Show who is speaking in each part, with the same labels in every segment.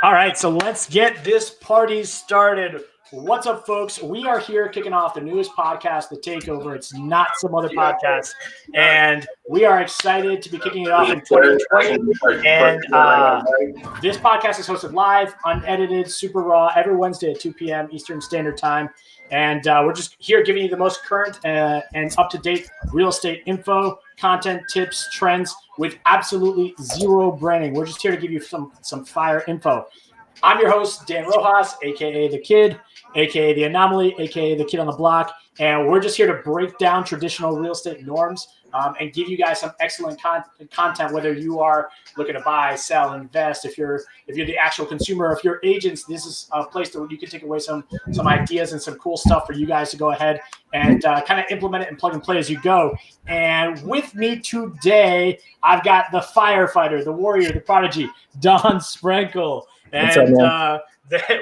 Speaker 1: All right, so let's get this party started. What's up, folks? We are here kicking off the newest podcast, The Takeover. It's not some other podcast. And we are excited to be kicking it off in 2020. And this podcast is hosted live, unedited, super raw, every Wednesday at 2 p.m. Eastern Standard Time. And we're just here giving you the most current and up-to-date real estate info, content, tips, trends with absolutely zero branding. We're just here to give you some fire info. I'm your host, Dan Rojas, a.k.a. The Kid, a.k.a. The Anomaly, a.k.a. The Kid on the Block. And we're just here to break down traditional real estate norms and give you guys some excellent content, whether you are looking to buy, sell, invest. If you're the actual consumer, if you're agents, this is a place where you can take away some ideas and some cool stuff for you guys to go ahead and kind of implement it and plug and play as you go. And with me today, I've got the firefighter, the warrior, the prodigy, Don Sprenkel. And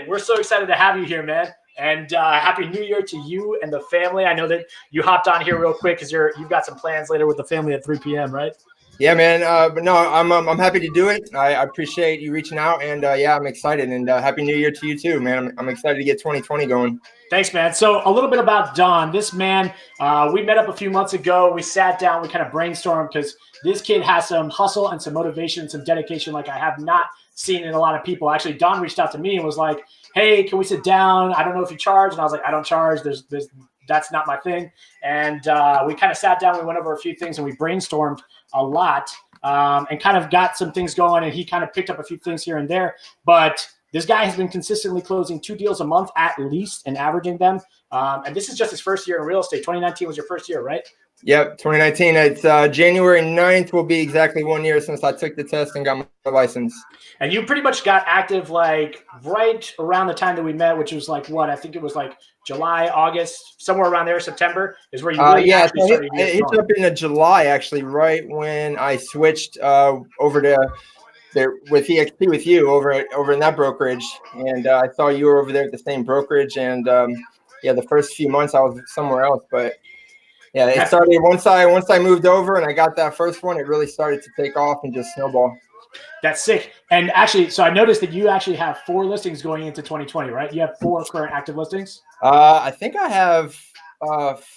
Speaker 1: we're so excited to have you here, man. And Happy New Year to you and the family. I know that you hopped on here real quick because you've got some plans later with the family at 3 p.m., right?
Speaker 2: Yeah, man. But no, I'm happy to do it. I appreciate you reaching out, and yeah, I'm excited. And Happy New Year to you too, man. I'm excited to get 2020 going.
Speaker 1: Thanks, man. So a little bit about Don. This man, we met up a few months ago. We sat down. We kind of brainstormed because this kid has some hustle and some motivation, some dedication like I have not seen in a lot of people. Actually, Don reached out to me and was like, hey, can we sit down? I don't know if you charge. And I was like, I don't charge. That's not my thing. And we kind of sat down. We went over a few things and we brainstormed a lot and kind of got some things going. And he kind of picked up a few things here and there. But this guy has been consistently closing 2 deals a month at least and averaging them. And this is just his first year in real estate. 2019 was your first year, right?
Speaker 2: Yep, 2019. It's January 9th will be exactly 1 year since I took the test and got my license.
Speaker 1: And you pretty much got active like right around the time that we met, which was like what? I think it was like July, August, somewhere around there, September is where you really actually started.
Speaker 2: It hit up in July, actually, right when I switched over to with EXP with you over in that brokerage. And I saw you were over there at the same brokerage. And yeah, the first few months I was somewhere else, but yeah, it started once I moved over and I got that first one, it really started to take off and just snowball.
Speaker 1: That's sick. And actually, so I noticed that you actually have 4 listings going into 2020, right? You have 4 current active listings?
Speaker 2: I think I have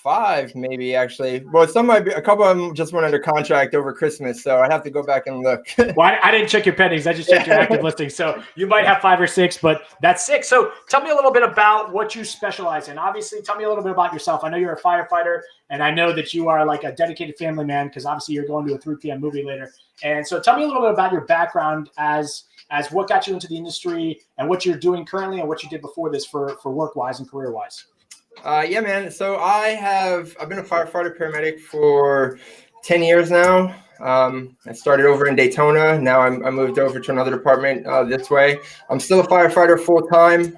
Speaker 2: 5 maybe, actually. Well, a couple of them just went under contract over Christmas, so I have to go back and look.
Speaker 1: Well, I didn't check your pendings. I just checked your active listings. So you might have 5 or 6, but that's sick. So tell me a little bit about what you specialize in. Obviously, tell me a little bit about yourself. I know you're a firefighter, and I know that you are like a dedicated family man because obviously you're going to a 3 p.m. movie later. And so tell me a little bit about your background as what got you into the industry and what you're doing currently and what you did before this for work-wise and career-wise.
Speaker 2: Yeah, man. So I've been a firefighter paramedic for 10 years now. I started over in Daytona. Now I moved over to another department this way. I'm still a firefighter full time.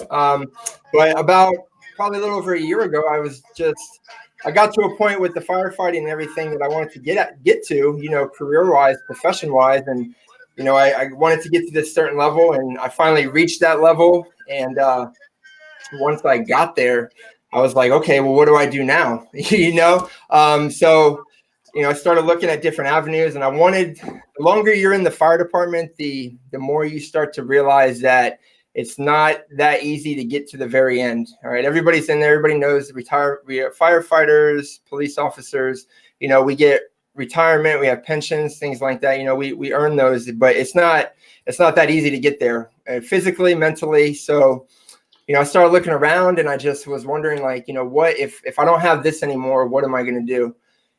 Speaker 2: But about probably a little over a year ago, I got to a point with the firefighting and everything that I wanted to get to, career-wise, profession-wise. And, I wanted to get to this certain level, and I finally reached that level. And once I got there, I was like, okay, well, what do I do now? So, I started looking at different avenues, and the longer you're in the fire department, the more you start to realize that it's not that easy to get to the very end. All right. Everybody's in there. Everybody knows we are firefighters, police officers, we get retirement, we have pensions, things like that. We earn those, but it's not that easy to get there physically, mentally. So, I started looking around and I just was wondering, like, what if I don't have this anymore, what am I going to do?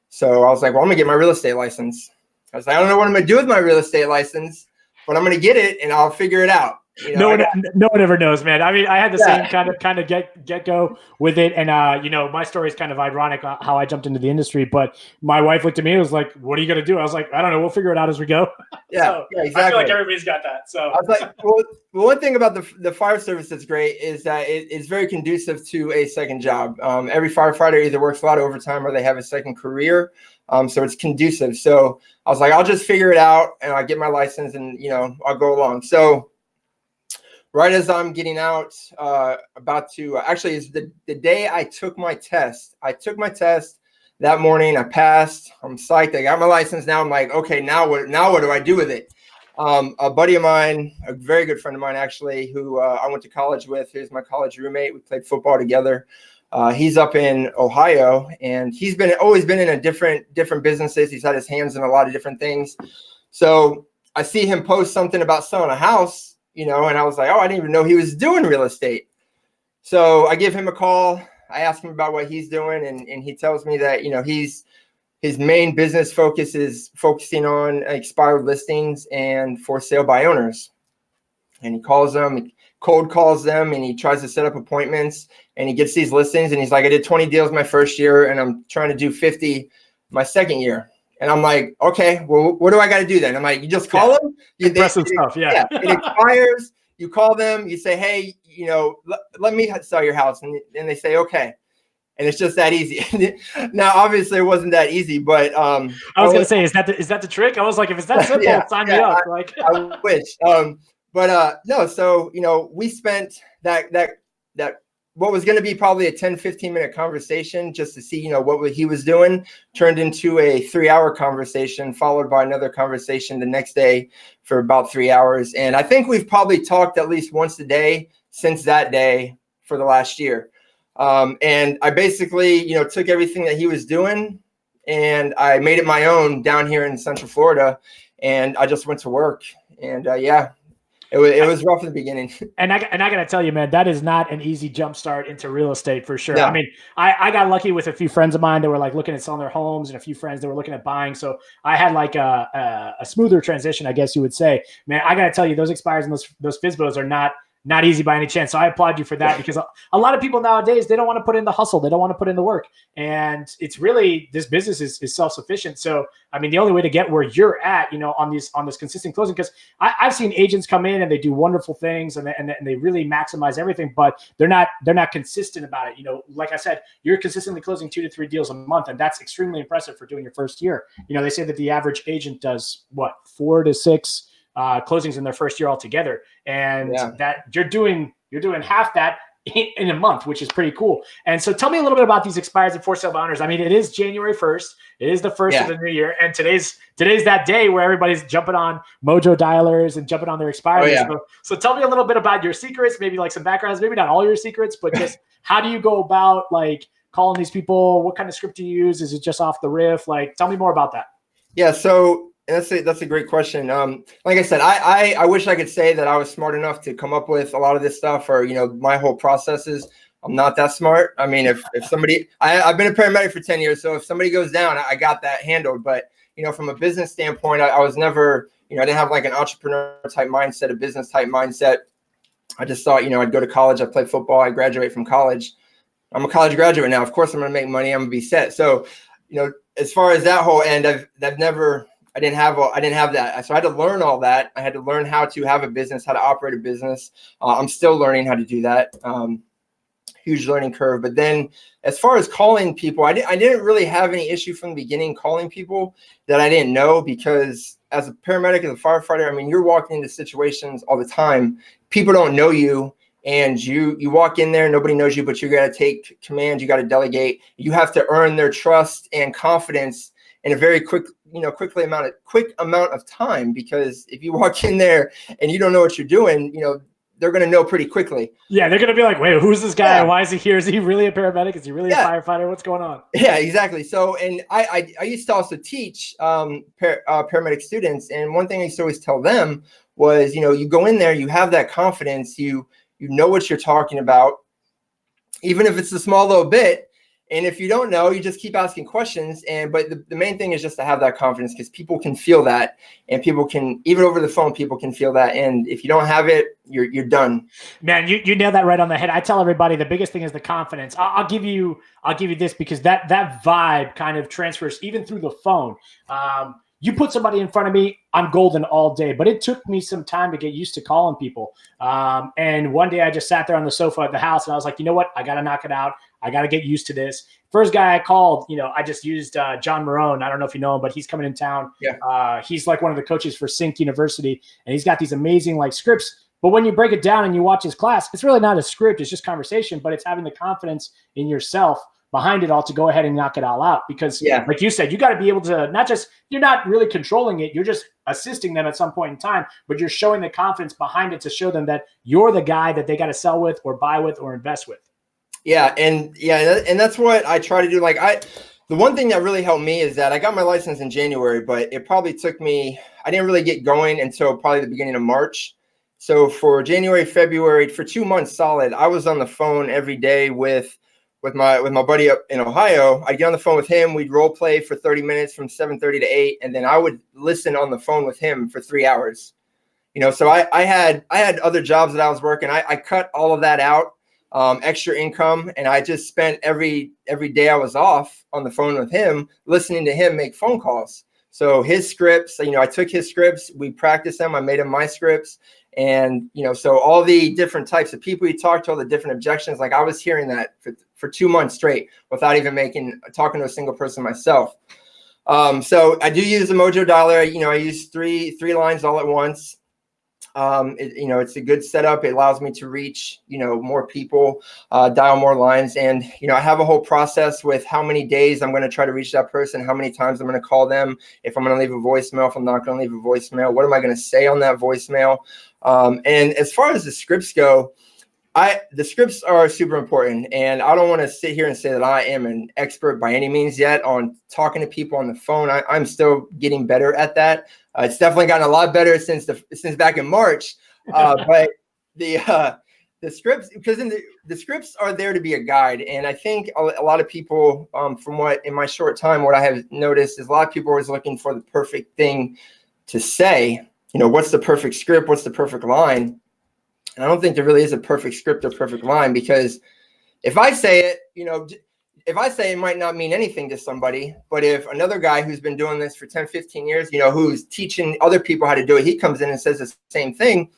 Speaker 2: So I was like, well, I'm going to get my real estate license. I was like, I don't know what I'm going to do with my real estate license, but I'm going to get it and I'll figure it out.
Speaker 1: No one ever knows, man. I mean, I had the same kind of get go with it. And, my story is kind of ironic how I jumped into the industry, but my wife looked at me and was like, what are you going to do? I was like, I don't know. We'll figure it out as we go.
Speaker 2: Yeah, yeah, exactly.
Speaker 1: I feel like everybody's got that. So
Speaker 2: I was like, well, one thing about the fire service that's great is that it's very conducive to a second job. Every firefighter either works a lot of overtime or they have a second career. So it's conducive. So I was like, I'll just figure it out and I'll get my license and, I'll go along. So right as I'm getting out, actually is the day I took my test. I took my test that morning. I passed. I'm psyched. I got my license. Now I'm like, okay, now what do I do with it? A buddy of mine, a very good friend of mine, actually, who I went to college with. He's my college roommate. We played football together. He's up in Ohio, and he's always been in a different businesses. He's had his hands in a lot of different things. So I see him post something about selling a house, and I was like, oh, I didn't even know he was doing real estate. So I give him a call. I ask him about what he's doing, and he tells me that, his main business focus is focusing on expired listings and for sale by owners. And he calls them, cold calls them, and he tries to set up appointments, and he gets these listings, and he's like, I did 20 deals my first year, and I'm trying to do 50 my second year. And I'm like, okay, well, what do I got to do then? I'm like, you just call them.
Speaker 1: Impressive stuff. Yeah.
Speaker 2: It expires. You call them. You say, hey, let me sell your house. And they say, okay. And it's just that easy. Now, obviously, it wasn't that easy, but
Speaker 1: I was going to say, is that the trick? I was like, if it's that simple, sign me up.
Speaker 2: I wish. But no. So we spent that what was going to be probably a 10, 15-minute conversation just to see what he was doing turned into a 3-hour conversation, followed by another conversation the next day for about 3 hours. And I think we've probably talked at least once a day since that day for the last year. And I basically, took everything that he was doing and I made it my own down here in Central Florida. And I just went to work. And it was rough in the beginning.
Speaker 1: And I got to tell you, man, that is not an easy jump start into real estate for sure.
Speaker 2: No.
Speaker 1: I mean, I got lucky with a few friends of mine that were like looking at selling their homes and a few friends that were looking at buying. So I had like a smoother transition, I guess you would say. Man, I got to tell you, those expires and those FSBOs are not easy by any chance. So I applaud you for that, because a lot of people nowadays, they don't want to put in the hustle. They don't want to put in the work. And it's really, this business is self-sufficient. So, I mean, the only way to get where you're at, on this consistent closing, because I've seen agents come in and they do wonderful things and they really maximize everything, but they're not consistent about it. Like I said, you're consistently closing 2 to 3 deals a month. And that's extremely impressive for doing your first year. They say that the average agent does 4 to 6 closings in their first year altogether, and that you're doing half that in a month, which is pretty cool. And so tell me a little bit about these expires and for sale by owners. I mean, it is January 1st. It is the first of the new year, and today's that day where everybody's jumping on Mojo dialers and jumping on their expires. So tell me a little bit about your secrets, maybe like some backgrounds, maybe not all your secrets, but just how do you go about like calling these people? What kind of script do you use? Is it just off the riff? Like, tell me more about that.
Speaker 2: Yeah. So that's a great question. Like I said, I wish I could say that I was smart enough to come up with a lot of this stuff, or my whole processes. I'm not that smart. I mean, if somebody, I've been a paramedic for 10 years, so if somebody goes down, I got that handled. But from a business standpoint, I was never, I didn't have like an entrepreneur type mindset, a business type mindset. I just thought, I'd go to college, I play football, I graduate from college. I'm a college graduate now. Of course, I'm going to make money. I'm going to be set. So, as far as that whole end, I didn't have that. So I had to learn all that. I had to learn how to have a business, how to operate a business. I'm still learning how to do that. Huge learning curve. But then as far as calling people, I didn't really have any issue from the beginning calling people that I didn't know, because as a paramedic, as a firefighter, I mean, you're walking into situations all the time. People don't know you. And you walk in there, nobody knows you, but you got to take command. You got to delegate. You have to earn their trust and confidence in a very quick amount of time, because if you walk in there and you don't know what you're doing, they're going to know pretty quickly.
Speaker 1: Yeah, they're going to be like, wait, who's this guy? Yeah. Why is he here? Is he really a paramedic? Is he really a firefighter? What's going on?
Speaker 2: Yeah, exactly. So, and I used to also teach paramedic students, and one thing I used to always tell them was, you go in there, you have that confidence, you know what you're talking about, even if it's a small little bit. And if you don't know, you just keep asking questions. But the main thing is just to have that confidence, because people can feel that, and people can, even over the phone, people can feel that. And if you don't have it, you're done.
Speaker 1: Man, you nailed that right on the head. I tell everybody the biggest thing is the confidence. I'll give you this, because that vibe kind of transfers even through the phone. You put somebody in front of me, I'm golden all day. But it took me some time to get used to calling people. And one day I just sat there on the sofa at the house, and I was like, you know what? I got to knock it out. I got to get used to this. First guy I called, I just used John Marone. I don't know if you know him, but he's coming in town.
Speaker 2: Yeah.
Speaker 1: He's like one of the coaches for Sync University, and he's got these amazing like scripts. But when you break it down and you watch his class, it's really not a script. It's just conversation, but it's having the confidence in yourself behind it all to go ahead and knock it all out. Because like you said, you got to be able to not just, you're not really controlling it. You're just assisting them at some point in time, but you're showing the confidence behind it to show them that you're the guy that they got to sell with or buy with or invest with.
Speaker 2: Yeah. And that's what I try to do. Like the one thing that really helped me is that I got my license in January, but it probably took me, I didn't really get going until probably the beginning of March. So for January, February, for 2 months solid, I was on the phone every day with my buddy up in Ohio. I'd get on the phone with him. We'd role play for 30 minutes from 7:30 to 8. And then I would listen on the phone with him for 3 hours. So I had other jobs that I was working. I cut all of that out, extra income. And I just spent every day I was off on the phone with him, listening to him make phone calls. So his scripts, I took his scripts, we practiced them. I made them my scripts. And, so all the different types of people he talked to, all the different objections, like I was hearing that for 2 months straight without even talking to a single person myself. So I do use the Mojo dialer. I use three lines all at once. It's a good setup. It allows me to reach, more people, dial more lines. And, I have a whole process with how many days I'm going to try to reach that person, how many times I'm going to call them, if I'm going to leave a voicemail, if I'm not going to leave a voicemail, what am I going to say on that voicemail? And as far as the scripts go, the scripts are super important. And I don't want to sit here and say that I am an expert by any means yet on talking to people on the phone. I'm still getting better at that. It's definitely gotten a lot better since back in March. But the scripts, because the scripts are there to be a guide. And I think a lot of people, in my short time, what I have noticed is a lot of people are always looking for the perfect thing to say. What's the perfect script? What's the perfect line? And I don't think there really is a perfect script or perfect line, because if I say it, it might not mean anything to somebody, but if another guy who's been doing this for 10, 15 years, who's teaching other people how to do it, he comes in and says the same thing,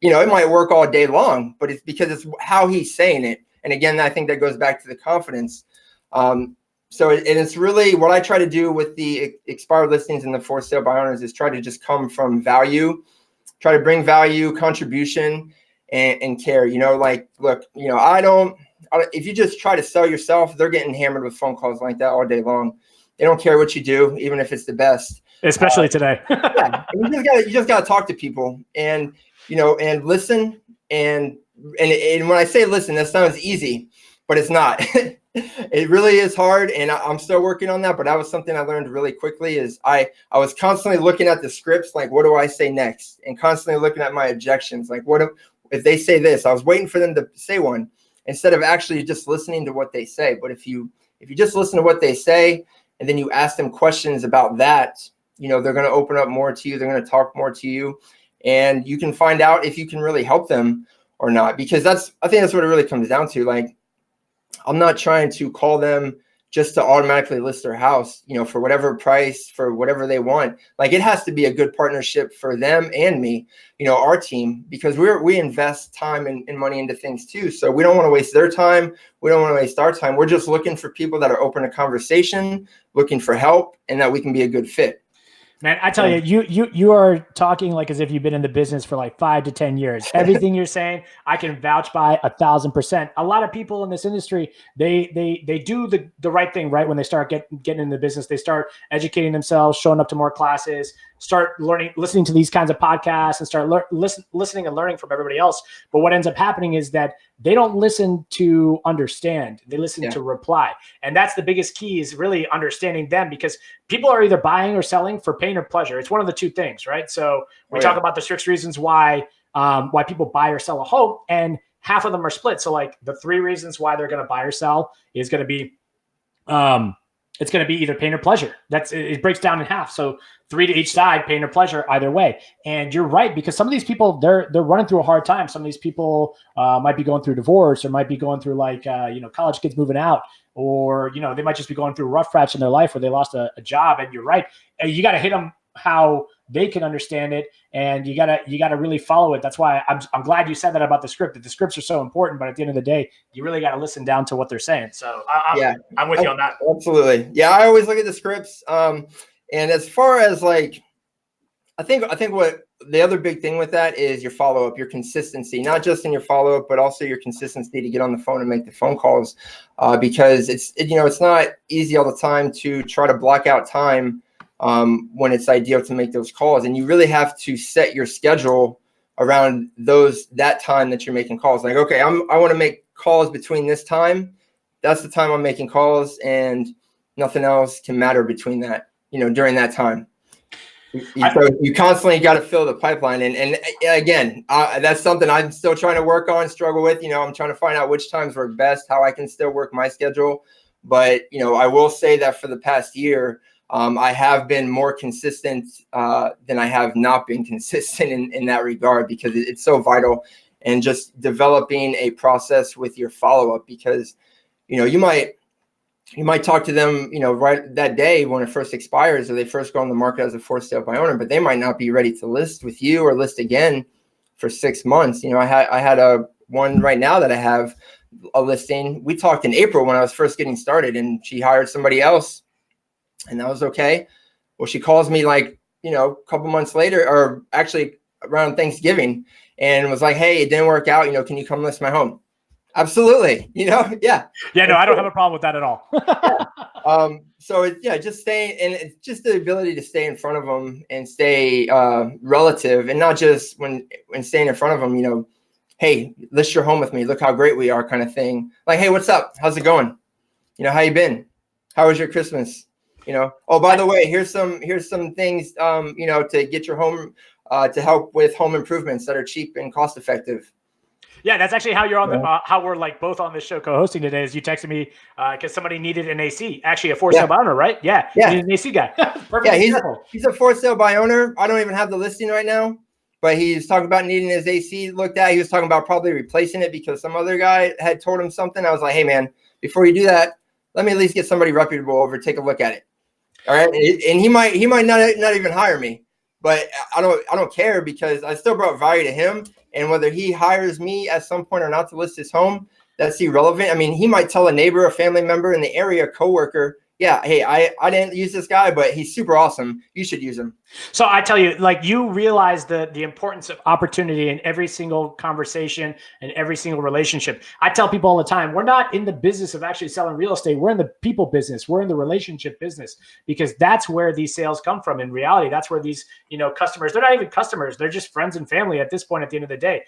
Speaker 2: it might work all day long, but it's because it's how he's saying it. And again, I think that goes back to the confidence. So it's really what I try to do with the expired listings and the for sale by owners is try to just come from value, try to bring value, contribution, and care. Look, if you just try to sell yourself, they're getting hammered with phone calls like that all day long. They don't care what you do, even if it's the best.
Speaker 1: Especially today.
Speaker 2: Yeah, you just gotta talk to people and listen. And when I say listen, that sounds easy, but it's not. It really is hard, and I'm still working on that. But that was something I learned really quickly. Is I was constantly looking at the scripts, like what do I say next, and constantly looking at my objections, like what if they say this. I was waiting for them to say one instead of actually just listening to what they say. But if you just listen to what they say and then you ask them questions about that, they're going to open up more to you. They're going to talk more to you, and you can find out if you can really help them or not. Because I think that's what it really comes down to. Like, I'm not trying to call them just to automatically list their house, for whatever price, for whatever they want. Like, it has to be a good partnership for them and me, our team, because we invest time and money into things too. So we don't want to waste their time. We don't want to waste our time. We're just looking for people that are open to conversation, looking for help, and that we can be a good fit.
Speaker 1: Man, I tell you are talking like as if you've been in the business for like 5 to 10 years. Everything you're saying, I can vouch by 1,000%. A lot of people in this industry, they do the right thing, right? When they start getting in the business, they start educating themselves, showing up to more classes, start learning, listening to these kinds of podcasts, and start listening and learning from everybody else. But what ends up happening is that they don't listen to understand. They listen to reply. And that's the biggest key, is really understanding them, because people are either buying or selling for pain or pleasure. It's one of the two things, right? So we talk about the 6 reasons why people buy or sell a home, and half of them are split. So like the 3 reasons why they're going to buy or sell is going to be, it's going to be either pain or pleasure. It breaks down in half. So 3 to each side, pain or pleasure, either way. And you're right, because some of these people, they're running through a hard time. Some of these people might be going through divorce, or might be going through college kids moving out, or, they might just be going through a rough patch in their life where they lost a job. And you're right. You got to hit them how they can understand it, and you gotta really follow it. That's why I'm glad you said that about the script. That the scripts are so important, but at the end of the day, you really got to listen down to what they're saying. So I'm with you on that.
Speaker 2: Absolutely. Yeah, I always look at the scripts. And as far as I think what the other big thing with that is your follow-up, your consistency, not just in your follow-up, but also your consistency to get on the phone and make the phone calls, because it's not easy all the time to try to block out time when it's ideal to make those calls. And you really have to set your schedule around that time that you're making calls. Like, okay, I want to make calls between this time. That's the time I'm making calls, and nothing else can matter between that, during that time. So you constantly got to fill the pipeline. And again, that's something I'm still trying to work on, struggle with. I'm trying to find out which times work best, how I can still work my schedule. But, I will say that for the past year, I have been more consistent than I have not been consistent in that regard, because it's so vital. And just developing a process with your follow-up, because, you might talk to them, right that day when it first expires, or they first go on the market as a for sale by owner, but they might not be ready to list with you or list again for 6 months. I had one right now that I have a listing. We talked in April when I was first getting started, and she hired somebody else, and that was okay. Well, she calls me like, a couple months later, or actually around Thanksgiving, and was like, hey, it didn't work out. Can you come list my home? Absolutely. Yeah.
Speaker 1: Yeah, no, I don't have a problem with that at all.
Speaker 2: So just staying, and it's just the ability to stay in front of them and stay relative, and not just when staying in front of them, hey, list your home with me. Look how great we are, kind of thing. Like, hey, what's up? How's it going? How you been? How was your Christmas? Oh, by the way, here's some things, to get your home, to help with home improvements that are cheap and cost effective.
Speaker 1: Yeah, that's actually how you're on how we're like both on this show co-hosting today. Is you texted me because somebody needed an AC, actually a for sale by owner, right? Yeah, needed an AC guy. Perfect.
Speaker 2: Yeah, he's a for sale by owner. I don't even have the listing right now, but he's talking about needing his AC looked at. He was talking about probably replacing it because some other guy had told him something. I was like, hey man, before you do that, let me at least get somebody reputable over, take a look at it. All right, and he might not even hire me, but I don't care, because I still brought value to him. And whether he hires me at some point or not to list his home, that's irrelevant. I mean, he might tell a neighbor, a family member in the area, coworker, yeah, hey, I didn't use this guy, but he's super awesome. You should use him.
Speaker 1: So I tell you, like, you realize the importance of opportunity in every single conversation and every single relationship. I tell people all the time, we're not in the business of actually selling real estate. We're in the people business. We're in the relationship business, because that's where these sales come from. In reality, that's where these, customers, they're not even customers. They're just friends and family at this point, at the end of the day.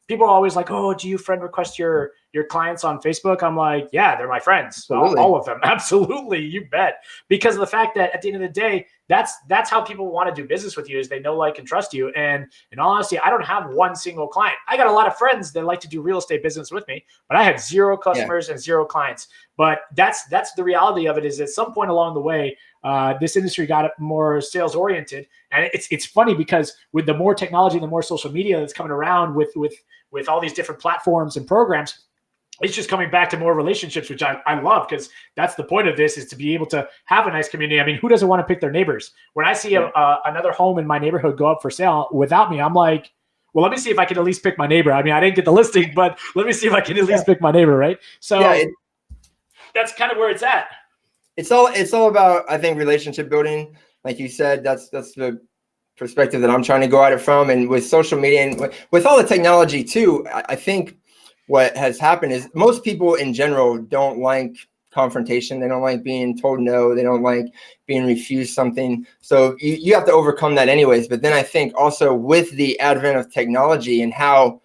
Speaker 1: People are always like, oh, do you friend request your clients on Facebook? I'm like, yeah, they're my friends. All of them. Absolutely. You bet. Because of the fact that at the end of the day, that's how people want to do business with you, is they know, like, and trust you. And in all honesty, I don't have one single client. I got a lot of friends that like to do real estate business with me, but I have 0 customers and 0 clients. But that's the reality of it, is at some point along the way, this industry got more sales oriented. And it's funny, because with the more technology, the more social media that's coming around with all these different platforms and programs, it's just coming back to more relationships, which I love, because that's the point of this, is to be able to have a nice community. I mean, who doesn't want to pick their neighbors? When I see another home in my neighborhood go up for sale without me, I'm like, well, let me see if I can at least pick my neighbor. I mean, I didn't get the listing, but let me see if I can at least pick my neighbor, right? So that's kind of where it's at.
Speaker 2: It's all about, I think, relationship building. Like you said, that's the perspective that I'm trying to go at it from. And with social media and with all the technology too, I think what has happened is most people in general don't like confrontation. They don't like being told no. They don't like being refused something. So you have to overcome that anyways. But then I think also with the advent of technology and how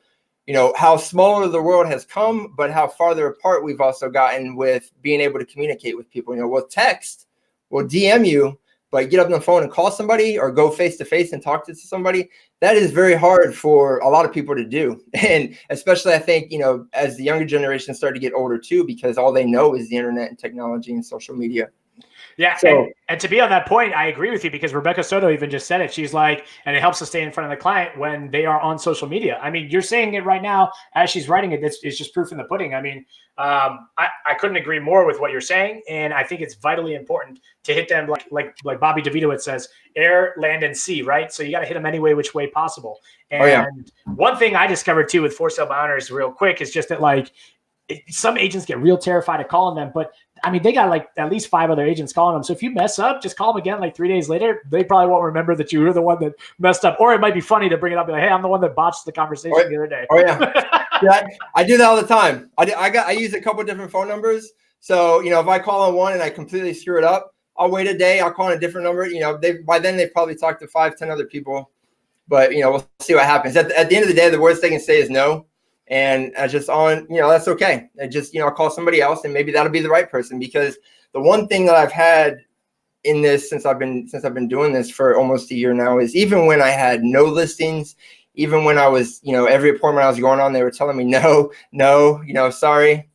Speaker 2: smaller the world has come, but how farther apart we've also gotten with being able to communicate with people. We'll text, we'll DM you, but get up on the phone and call somebody or go face to face and talk to somebody, that is very hard for a lot of people to do. And especially, I think, as the younger generation start to get older too, because all they know is the internet and technology and social media.
Speaker 1: Yeah. So, and to be on that point, I agree with you, because Rebecca Soto even just said it. She's like, and it helps to stay in front of the client when they are on social media. I mean, you're saying it right now as she's writing it. It's just proof in the pudding. I mean, I couldn't agree more with what you're saying. And I think it's vitally important to hit them like Bobby DeVito says, air, land, and sea, right? So you got to hit them any which way possible. And one thing I discovered too with for sale by owners real quick is just that, like, some agents get real terrified of calling them, but I mean, they got like at least 5 other agents calling them. So if you mess up, just call them again like 3 days later. They probably won't remember that you were the one that messed up. Or it might be funny to bring it up and be like, hey, I'm the one that botched the conversation the other day.
Speaker 2: Oh yeah. Yeah, I do that all the time. I use a couple different phone numbers. So, if I call on one and I completely screw it up, I'll wait a day. I'll call on a different number. By then they've probably talked to 5-10 other people. But, we'll see what happens. At the end of the day, the worst they can say is no. And I just that's okay. I just, I'll call somebody else and maybe that'll be the right person. Because the one thing that I've had in this since I've been doing this for almost a year now is even when I had no listings, even when I was, every appointment I was going on, they were telling me no, sorry.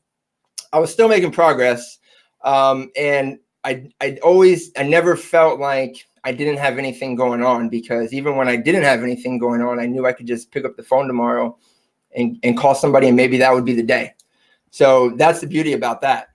Speaker 2: I was still making progress. And I never felt like I didn't have anything going on, because even when I didn't have anything going on, I knew I could just pick up the phone tomorrow and call somebody, and maybe that would be the day. So that's the beauty about that.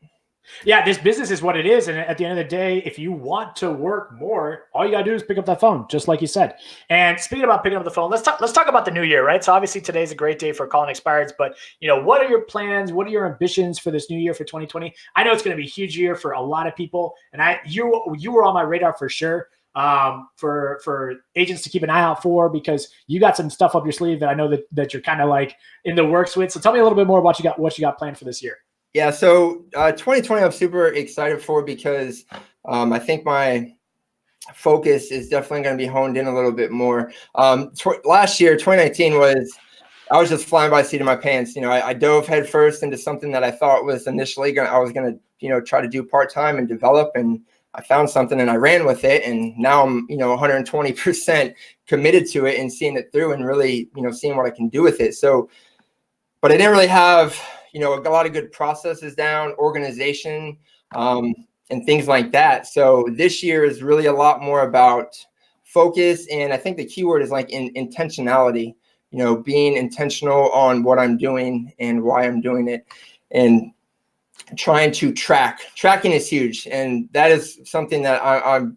Speaker 1: Yeah, this business is what it is. And at the end of the day, if you want to work more, all you got to do is pick up that phone, just like you said. And speaking about picking up the phone, let's talk about the new year, right? So obviously today's a great day for calling expireds, but what are your plans? What are your ambitions for this new year for 2020? I know it's going to be a huge year for a lot of people. And you were on my radar for sure, for agents to keep an eye out for, because you got some stuff up your sleeve that I know that you're kind of like in the works with. So tell me a little bit more about what you got planned for this year.
Speaker 2: Yeah, so 2020 I'm super excited for, because I think my focus is definitely going to be honed in a little bit more. Last year, 2019, I was just flying by the seat of my pants. I dove headfirst into something that I thought was initially I was going to try to do part-time and develop, and I found something and I ran with it, and now I'm 120% committed to it and seeing it through and really seeing what I can do with it. So, but I didn't really have a lot of good processes down, organization, and things like that. So this year is really a lot more about focus. And I think the key word is like intentionality, being intentional on what I'm doing and why I'm doing it, and trying to track. Tracking is huge. And that is something that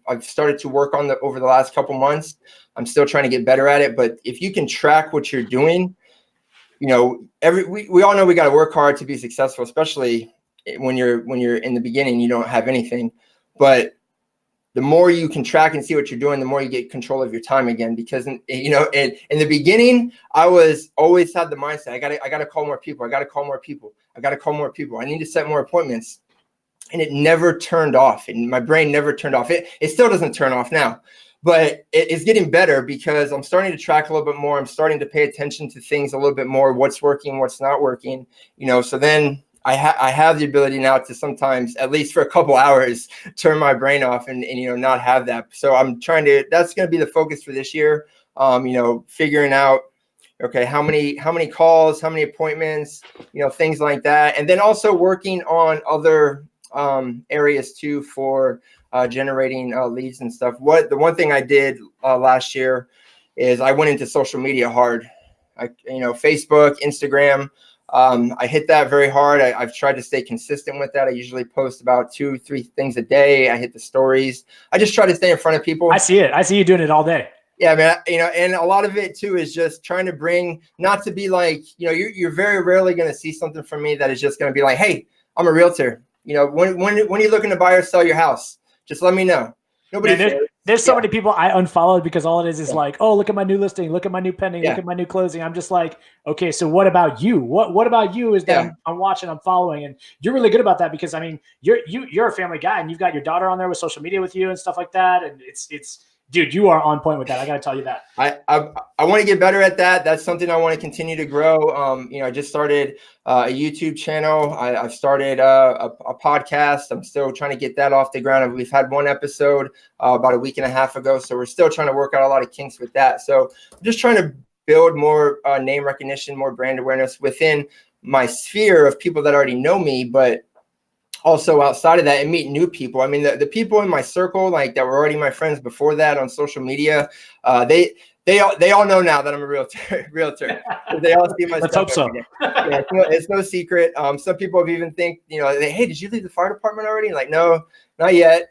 Speaker 2: I've started to work on over the last couple months. I'm still trying to get better at it. But if you can track what you're doing, we all know we got to work hard to be successful, especially when you're in the beginning, you don't have anything. But the more you can track and see what you're doing, the more you get control of your time again. Because in the beginning, I was always had the mindset, I gotta call more people. I gotta call more people. I need to set more appointments. And it never turned off. And my brain never turned off. It still doesn't turn off now. But it's getting better, because I'm starting to track a little bit more. I'm starting to pay attention to things a little bit more, what's working, what's not working, so then I have the ability now to sometimes, at least for a couple hours, turn my brain off and not have that. So I'm that's going to be the focus for this year. Figuring out, okay, how many calls, how many appointments, things like that. And then also working on other areas too for generating leads and stuff. The one thing I did last year is I went into social media hard. Facebook, Instagram. I hit that very hard. I've tried to stay consistent with that. I usually post about 2-3 things a day. I hit the stories. I just try to stay in front of people.
Speaker 1: I see it. I see you doing it all day.
Speaker 2: Yeah, man. And a lot of it too is just trying to bring, not to be like, you're very rarely going to see something from me that is just going to be like, hey, I'm a realtor. When you're looking to buy or sell your house, just let me know.
Speaker 1: There's so many people I unfollowed because all it is like, oh, look at my new listing, look at my new pending, look at my new closing. I'm just like, okay, so what about you? What about you is that I'm watching, I'm following, and you're really good about that, because I mean, you're a family guy and you've got your daughter on there with social media with you and stuff like that, and it's dude, you are on point with that. I got to tell you that.
Speaker 2: I want to get better at that. That's something I want to continue to grow. I just started a YouTube channel. I've started a podcast. I'm still trying to get that off the ground. We've had one episode about a week and a half ago. So we're still trying to work out a lot of kinks with that. So I'm just trying to build more name recognition, more brand awareness within my sphere of people that already know me, but also outside of that, and meet new people. I mean, the people in my circle, like that were already my friends before that on social media, they all know now that I'm a realtor. They all see my
Speaker 1: Let's
Speaker 2: stuff.
Speaker 1: Hope so.
Speaker 2: Yeah, it's no secret. Some people have even hey, did you leave the fire department already? Like, no, not yet.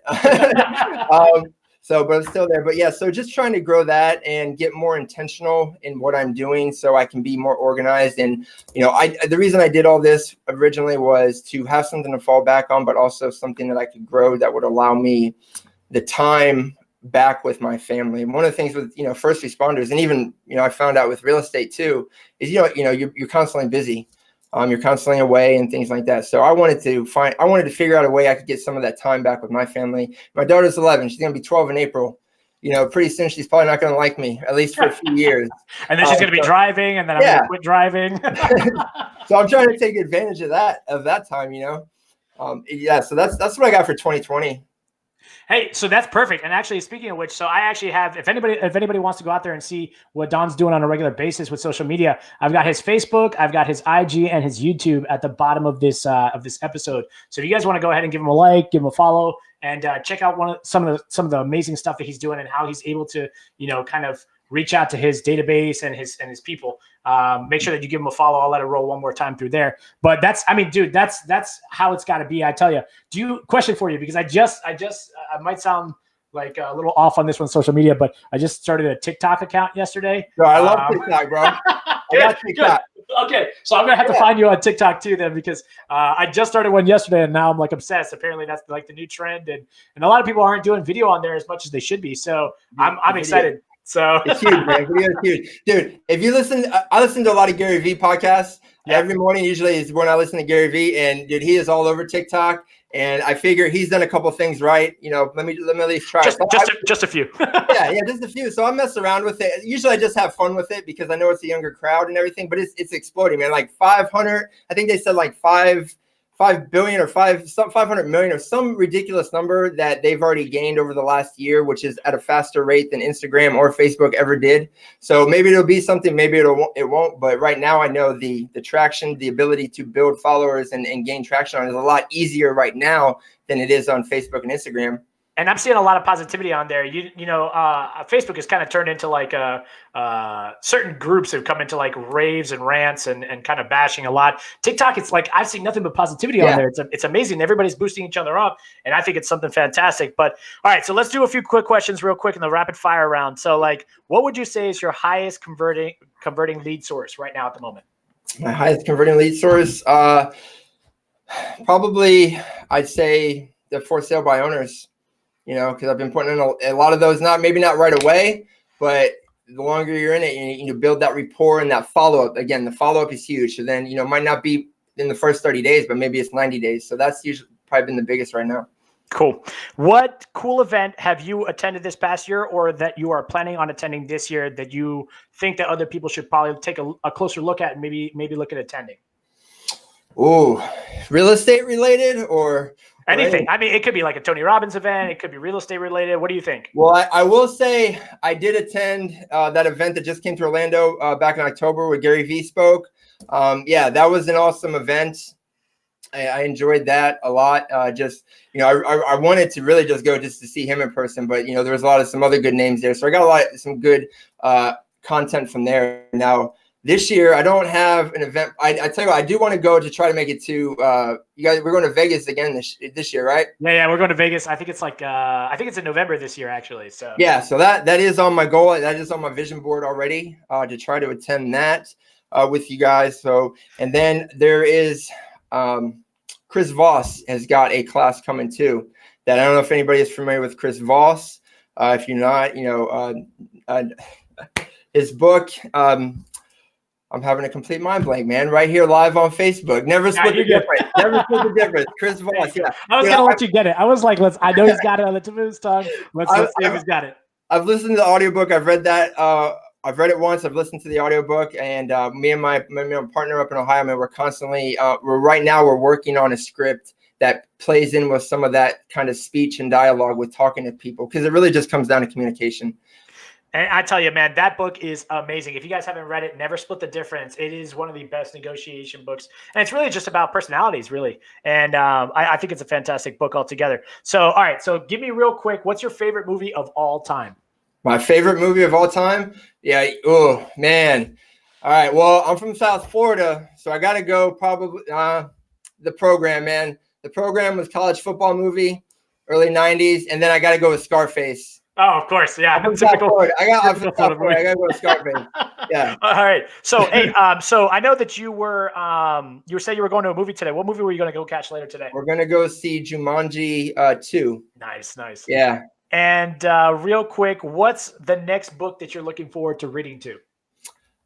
Speaker 2: So, but I'm still there. But yeah, so just trying to grow that and get more intentional in what I'm doing so I can be more organized. And, the reason I did all this originally was to have something to fall back on, but also something that I could grow that would allow me the time back with my family. And one of the things with, first responders, and even, I found out with real estate too, is, you're constantly busy. You're constantly away and things like that. So I wanted to figure out a way I could get some of that time back with my family. My daughter's 11. She's going to be 12 in April. Pretty soon she's probably not going to like me, at least for a few years.
Speaker 1: And then she's going to be driving, and then I'm going to quit driving.
Speaker 2: So I'm trying to take advantage of that time, So that's what I got for 2020.
Speaker 1: Hey, so that's perfect. And actually, speaking of which, so I actually have, if anybody wants to go out there and see what Don's doing on a regular basis with social media, I've got his Facebook, I've got his IG, and his YouTube at the bottom of this episode. So if you guys want to go ahead and give him a like, give him a follow, and check out some of the amazing stuff that he's doing and how he's able to, kind of reach out to his database and his people. Make sure that you give him a follow. I'll let it roll one more time through there. But that's how it's got to be. I tell you. Question for you, because I might sound like a little off on this one, social media, but I just started a TikTok account yesterday.
Speaker 2: Bro, I love TikTok, bro. I got TikTok.
Speaker 1: Okay, so I'm gonna have to find you on TikTok too, then, because I just started one yesterday, and now I'm like obsessed. Apparently, that's like the new trend, and a lot of people aren't doing video on there as much as they should be. So I'm excited. So
Speaker 2: it's huge, man. Video is huge, dude. If you listen, I listen to a lot of Gary Vee podcasts. Yeah. Every morning, usually, is when I listen to Gary Vee, and dude, he is all over TikTok. And I figure he's done a couple of things right. Let me at least try.
Speaker 1: Just a few.
Speaker 2: yeah, just a few. So I mess around with it. Usually, I just have fun with it because I know it's a younger crowd and everything. But it's exploding, man. Like 500. I think they said like 5 billion or 500 million or some ridiculous number that they've already gained over the last year, which is at a faster rate than Instagram or Facebook ever did. So maybe it'll be something, maybe it won't. But right now I know the traction, the ability to build followers and gain traction on is a lot easier right now than it is on Facebook and Instagram.
Speaker 1: And I'm seeing a lot of positivity on there. Facebook has kind of turned into like certain groups have come into like raves and rants and kind of bashing a lot. TikTok, it's like I've seen nothing but positivity on there. It's amazing. Everybody's boosting each other up, and I think it's something fantastic. But all right, so let's do a few quick questions real quick in the rapid fire round. So like, what would you say is your highest converting lead source right now at the moment?
Speaker 2: My highest converting lead source, probably I'd say the for sale by owners. Because I've been putting in a lot of those, maybe not right away, but the longer you're in it, you build that rapport and that follow-up. Again, the follow-up is huge. So then, might not be in the first 30 days, but maybe it's 90 days. So that's usually probably been the biggest right now.
Speaker 1: Cool. What cool event have you attended this past year or that you are planning on attending this year that you think that other people should probably take a closer look at and maybe look at attending?
Speaker 2: Oh, real estate related or
Speaker 1: anything? I mean, it could be like a Tony Robbins event. It could be real estate related. What do you think?
Speaker 2: Well, I will say I did attend that event that just came to Orlando back in October where Gary Vee spoke. That was an awesome event. I enjoyed that a lot. I wanted to really just go just to see him in person, but there was some other good names there. So I got some good content from there. Now, this year, I don't have an event. I tell you what, I do want to go to try to make it to you guys. We're going to Vegas again this year, right?
Speaker 1: Yeah, we're going to Vegas. I think it's it's in November this year, actually. So
Speaker 2: yeah, so that is on my goal. That is on my vision board already to try to attend that with you guys. So, and then there is Chris Voss has got a class coming too. That I don't know if anybody is familiar with Chris Voss. If you're not, his book. I'm having a complete mind blank, man. Right here, live on Facebook. Never split the difference. Never split the difference. Chris Voss. Yeah.
Speaker 1: I was gonna let you get it. I was like, I know he's got it on the tip of his tongue. Let's see if he's got it.
Speaker 2: I've listened to the audiobook. I've read that. I've read it once. I've listened to the audiobook, and me and my partner up in Ohio, man, we're constantly. We're working on a script that plays in with some of that kind of speech and dialogue with talking to people because it really just comes down to communication.
Speaker 1: And I tell you, man, that book is amazing. If you guys haven't read it, Never Split the Difference. It is one of the best negotiation books. And it's really just about personalities, really. And I think it's a fantastic book altogether. So, all right. So give me real quick, what's your favorite movie of all time?
Speaker 2: My favorite movie of all time? Yeah. Oh, man. All right. Well, I'm from South Florida, so I got to go probably The Program, man. The Program was a college football movie, early 90s. And then I got to go with Scarface.
Speaker 1: Oh, of course, yeah.
Speaker 2: I'm from South Florida. I got to go to Scarface. Yeah.
Speaker 1: All right. So, hey, so I know that you said you were going to a movie today. What movie were you going to go catch later today?
Speaker 2: We're gonna go see Jumanji 2.
Speaker 1: Nice.
Speaker 2: Yeah.
Speaker 1: And real quick, what's the next book that you're looking forward to reading to?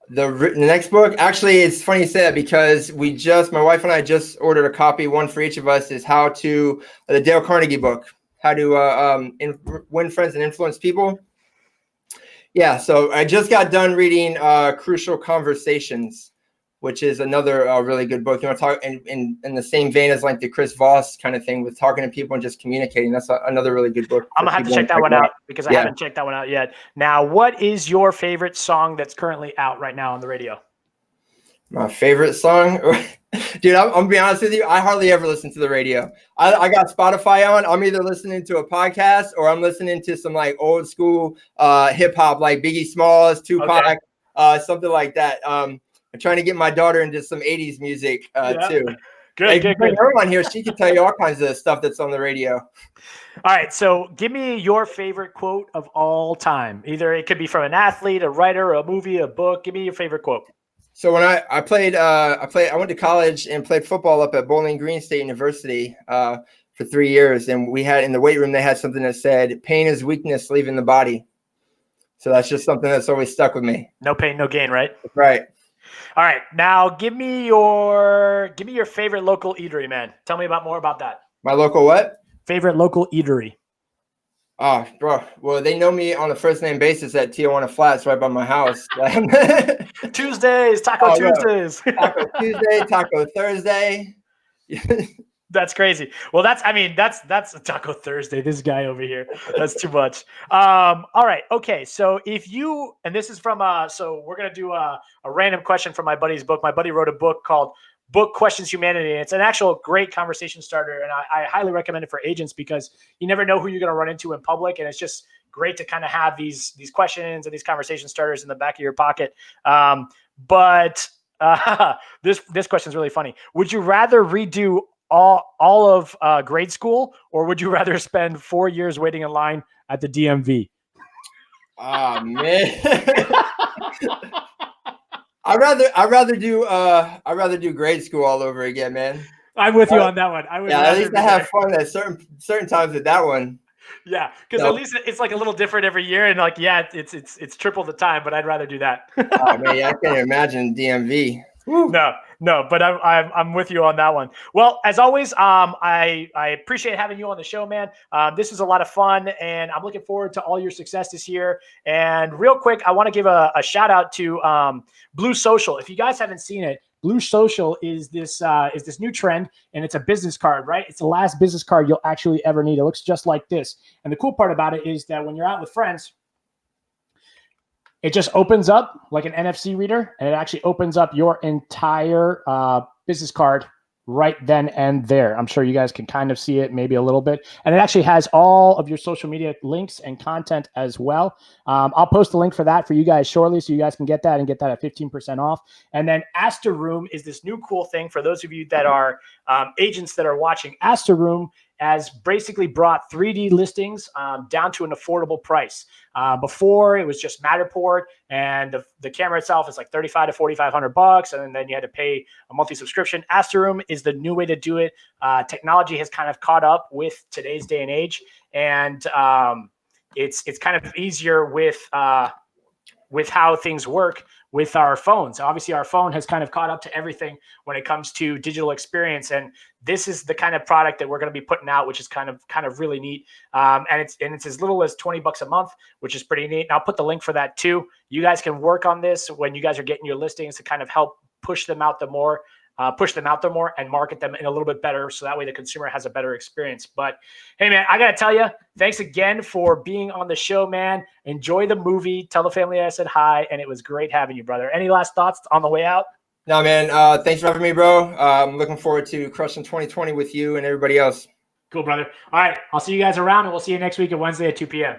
Speaker 2: The next book, actually, it's funny you say that because my wife and I just ordered a copy. One for each of us is the Dale Carnegie book, How to Win Friends and Influence People. Yeah, so I just got done reading Crucial Conversations, which is another really good book. You want to talk in the same vein as like the Chris Voss kind of thing with talking to people and just communicating. That's another really good book.
Speaker 1: I'm going to have to check that one out because I haven't checked that one out yet. Now, what is your favorite song that's currently out right now on the radio?
Speaker 2: My favorite song? Dude, I'm going to be honest with you. I hardly ever listen to the radio. I got Spotify on. I'm either listening to a podcast or I'm listening to some like old school hip hop, like Biggie Smalls, Tupac, something like that. I'm trying to get my daughter into some 80s music too.
Speaker 1: Good.
Speaker 2: Bring her on here. She can tell you all kinds of stuff that's on the radio.
Speaker 1: All right. So give me your favorite quote of all time. Either it could be from an athlete, a writer, a movie, a book. Give me your favorite quote.
Speaker 2: So when I went to college and played football up at Bowling Green State University for 3 years. And we had in the weight room, they had something that said, pain is weakness leaving the body. So that's just something that's always stuck with me.
Speaker 1: No pain, no gain, right?
Speaker 2: Right.
Speaker 1: All right. Now give me your favorite local eatery, man. Tell me more about that.
Speaker 2: My local what?
Speaker 1: Favorite local eatery.
Speaker 2: Oh, bro. Well, they know me on a first name basis at Tijuana Flats right by my house.
Speaker 1: Tuesdays, Taco Tuesdays.
Speaker 2: Taco Tuesday, Taco Thursday.
Speaker 1: That's crazy. Well, that's a Taco Thursday. This guy over here. That's too much. All right. Okay. So and this is from, so we're going to do a random question from my buddy's book. My buddy wrote a book called Book Questions Humanity. And it's an actual great conversation starter. And I highly recommend it for agents because you never know who you're going to run into in public. And it's just great to kind of have these questions and these conversation starters in the back of your pocket. But this question is really funny. Would you rather redo all of grade school, or would you rather spend 4 years waiting in line at the DMV?
Speaker 2: Oh man. I'd rather do grade school all over again, man.
Speaker 1: I'm with you on that one.
Speaker 2: At least I have fun at certain times with that one.
Speaker 1: Yeah, because at least it's like a little different every year, and like it's triple the time. But I'd rather do that.
Speaker 2: Oh man, I can't imagine DMV. Woo.
Speaker 1: No, but I'm with you on that one. Well, as always, I appreciate having you on the show, man. This is a lot of fun, and I'm looking forward to all your success this year. And real quick, I want to give a shout out to Blue Social. If you guys haven't seen it, Blue Social is this new trend, and it's a business card, right? It's the last business card you'll actually ever need. It looks just like this. And the cool part about it is that when you're out with friends, it just opens up like an NFC reader, and it actually opens up your entire business card right then and there. I'm sure you guys can kind of see it maybe a little bit. And it actually has all of your social media links and content as well. I'll post a link for that for you guys shortly so you guys can get that and get that at 15% off. And then Aster Room is this new cool thing for those of you that are agents that are watching. Aster Room has basically brought 3D listings down to an affordable price. Before it was just Matterport, and the camera itself is like $3,500 to $4,500, and then you had to pay a monthly subscription. Aster Room is the new way to do it. Technology has kind of caught up with today's day and age, and it's kind of easier with how things work with our phones. Obviously, our phone has kind of caught up to everything when it comes to digital experience, and this is the kind of product that we're going to be putting out, which is kind of really neat. And it's as little as $20 a month, which is pretty neat. And I'll put the link for that too. You guys can work on this when you guys are getting your listings to kind of help push them out there more and market them in a little bit better, so that way the consumer has a better experience. But hey, man, I got to tell you, thanks again for being on the show, man. Enjoy the movie. Tell the family I said hi, and it was great having you, brother. Any last thoughts on the way out?
Speaker 2: No, man. Thanks for having me, bro. I'm looking forward to crushing 2020 with you and everybody else.
Speaker 1: Cool, brother. All right, I'll see you guys around, and we'll see you next week at Wednesday at 2 p.m.